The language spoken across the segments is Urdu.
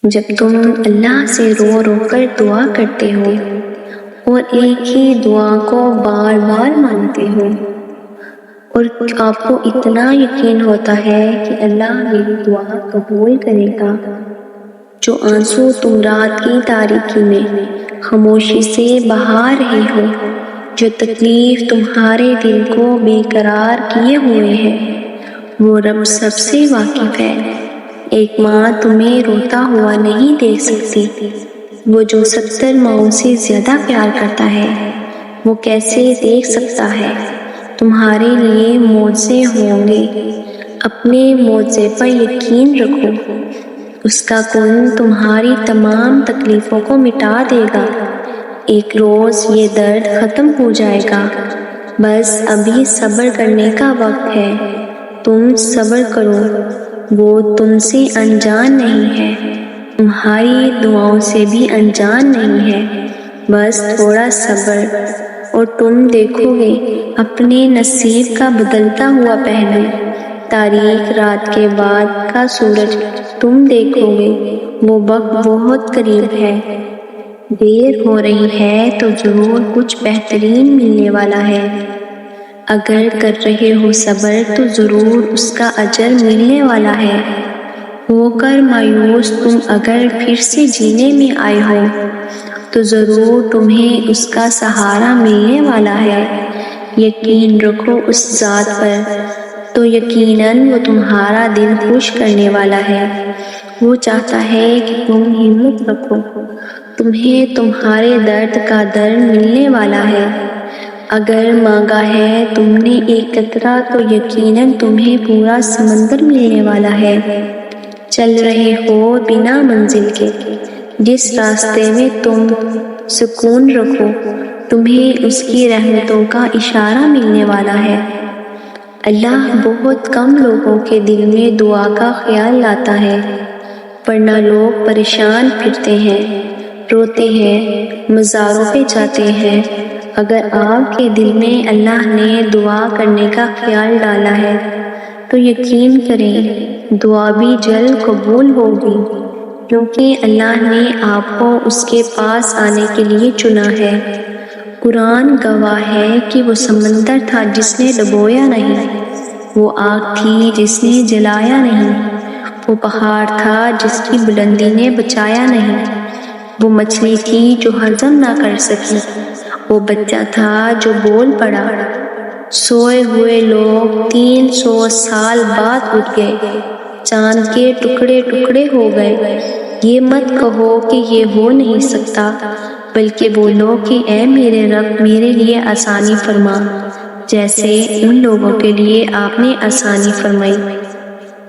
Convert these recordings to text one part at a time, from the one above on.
جب تم اللہ سے رو رو کر دعا کرتے ہو اور ایک ہی دعا کو بار بار مانتے ہو اور آپ کو اتنا یقین ہوتا ہے کہ اللہ میری دعا قبول کرے گا، جو آنسو تم رات کی تاریکی میں خاموشی سے بہا رہے ہو، جو تکلیف تمہارے دل کو بے قرار کیے ہوئے ہے، وہ رب سب سے واقف ہے۔ ایک ماں تمہیں روتا ہوا نہیں دیکھ سکتی، وہ جو 70 ماؤں سے زیادہ پیار کرتا ہے وہ کیسے دیکھ سکتا ہے؟ تمہارے لیے معجزے ہوں گے، اپنے معجزے پر یقین رکھو، اس کا کن تمہاری تمام تکلیفوں کو مٹا دے گا۔ ایک روز یہ درد ختم ہو جائے گا، بس ابھی صبر کرنے کا وقت ہے۔ تم صبر کرو، وہ تم سے انجان نہیں ہے، تمہاری دعاؤں سے بھی انجان نہیں ہے، بس تھوڑا صبر اور تم دیکھو گے اپنے نصیب کا بدلتا ہوا پہلو۔ تاریک رات کے بعد کا سورج تم دیکھو گے، وہ وقت بہت قریب ہے۔ دیر ہو رہی ہے تو ضرور کچھ بہترین ملنے والا ہے۔ اگر کر رہے ہو صبر تو ضرور اس کا اجر ملنے والا ہے۔ ہو کر مایوس تم اگر پھر سے جینے میں آئے ہو تو ضرور تمہیں اس کا سہارا ملنے والا ہے۔ یقین رکھو اس ذات پر، تو یقیناً وہ تمہارا دل خوش کرنے والا ہے۔ وہ چاہتا ہے کہ تم ہمت رکھو، تمہیں تمہارے درد کا درد ملنے والا ہے۔ اگر مانگا ہے تم نے ایک قطرہ تو یقیناً تمہیں پورا سمندر ملنے والا ہے۔ چل رہے ہو بنا منزل کے، جس راستے میں تم سکون رکھو، تمہیں اس کی رحمتوں کا اشارہ ملنے والا ہے۔ اللہ بہت کم لوگوں کے دل میں دعا کا خیال لاتا ہے، ورنہ لوگ پریشان پھرتے ہیں، روتے ہیں، مزاروں پہ جاتے ہیں۔ اگر آپ کے دل میں اللہ نے دعا کرنے کا خیال ڈالا ہے تو یقین کریں دعا بھی جلد قبول ہوگی، کیونکہ اللہ نے آپ کو اس کے پاس آنے کے لیے چنا ہے۔ قرآن گواہ ہے کہ وہ سمندر تھا جس نے ڈبویا نہیں، وہ آگ تھی جس نے جلایا نہیں، وہ پہاڑ تھا جس کی بلندی نے بچایا نہیں، وہ مچھلی تھی جو ہضم نہ کر سکی، وہ بچہ تھا جو بول پڑا۔ سوئے ہوئے لوگ 300 سال بعد اٹھ گئے، چاند کے ٹکڑے ٹکڑے ہو گئے۔ یہ مت کہو کہ یہ ہو نہیں سکتا، بلکہ بولو کہ اے میرے رب میرے لیے آسانی فرما، جیسے ان لوگوں کے لیے آپ نے آسانی فرمائی۔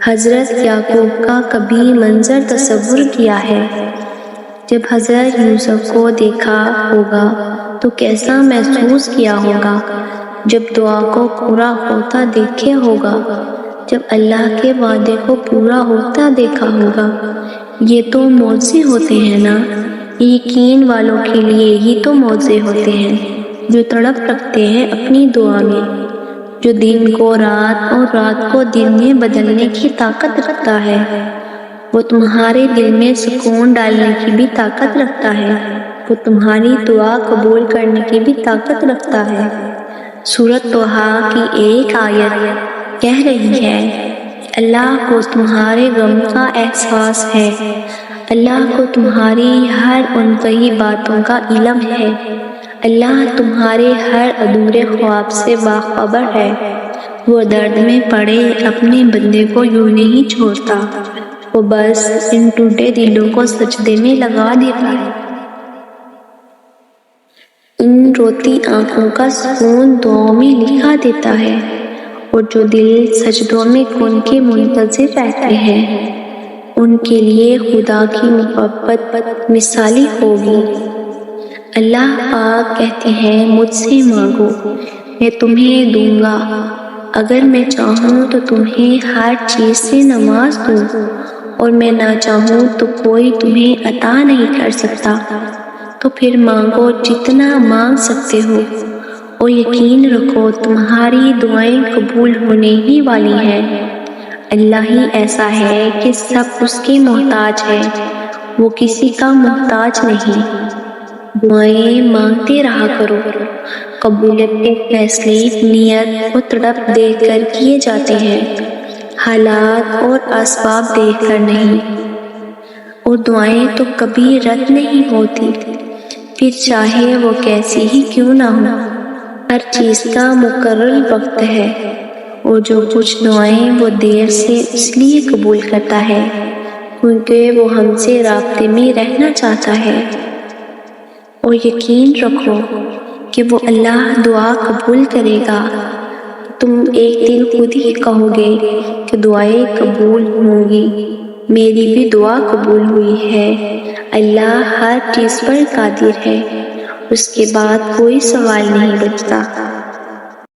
حضرت یعقوب کا کبھی منظر تصور کیا ہے؟ جب حضرت یوسف کو دیکھا ہوگا تو کیسا محسوس کیا ہوگا؟ جب دعا کو پورا ہوتا دیکھے ہوگا، جب اللہ کے وعدے کو پورا ہوتا دیکھا ہوگا۔ یہ تو معجزے ہوتے ہیں نا، یقین والوں کے لیے ہی تو معجزے ہوتے ہیں، جو تڑپ رکھتے ہیں اپنی دعا میں، جو دن کو رات اور رات کو دن میں بدلنے کی طاقت رکھتا ہے۔ وہ تمہارے دل میں سکون ڈالنے کی بھی طاقت رکھتا ہے، وہ تمہاری دعا قبول کرنے کی بھی طاقت رکھتا ہے۔ سورۃ طٰہٰ کی ایک آیت کہہ رہی ہے، اللہ کو تمہارے غم کا احساس ہے، اللہ کو تمہاری ہر اونکہی باتوں کا علم ہے، اللہ تمہارے ہر ادھورے خواب سے باخبر ہے۔ وہ درد میں پڑے اپنے بندے کو یوں نہیں چھوڑتا، وہ بس ان ٹوٹے دلوں کو سجدے میں لگا دیتا ہے۔ ان روتی آنکھوں کا سکون دعاؤں میں لکھا دیتا ہے، اور جو دل سجدوں میں کن کے منتظر رہتے ہیں ان کے لیے خدا کی محبت مثالی ہوگی۔ اللہ پاک کہتے ہیں مجھ سے مانگو میں تمہیں دوں گا، اگر میں چاہوں تو تمہیں ہر چیز سے نواز دوں، اور میں نہ چاہوں تو کوئی تمہیں عطا نہیں کر سکتا۔ تو پھر مانگو جتنا مانگ سکتے ہو، اور یقین رکھو تمہاری دعائیں قبول ہونے ہی والی ہیں۔ اللہ ہی ایسا ہے کہ سب اس کے محتاج ہے، وہ کسی کا محتاج نہیں۔ دعائیں مانگتے رہا کرو۔ قبولیت کے فیصلے نیت اور تڑپ دیکھ کر کیے جاتے ہیں، حالات اور اسباب دیکھ کر نہیں۔ اور دعائیں تو کبھی رد نہیں ہوتی، پھر چاہے وہ کیسی ہی کیوں نہ ہو۔ ہر چیز کا مقرر وقت ہے، اور جو کچھ دعائیں وہ دیر سے اس لیے قبول کرتا ہے کیونکہ وہ ہم سے رابطے میں رہنا چاہتا ہے۔ اور یقین رکھو کہ وہ اللہ دعا قبول کرے گا۔ تم ایک دن خود ہی کہو گے کہ دعائیں قبول ہوں گی، میری بھی دعا قبول ہوئی ہے۔ اللہ ہر چیز پر قادر ہے، اس کے بعد کوئی سوال نہیں بچتا۔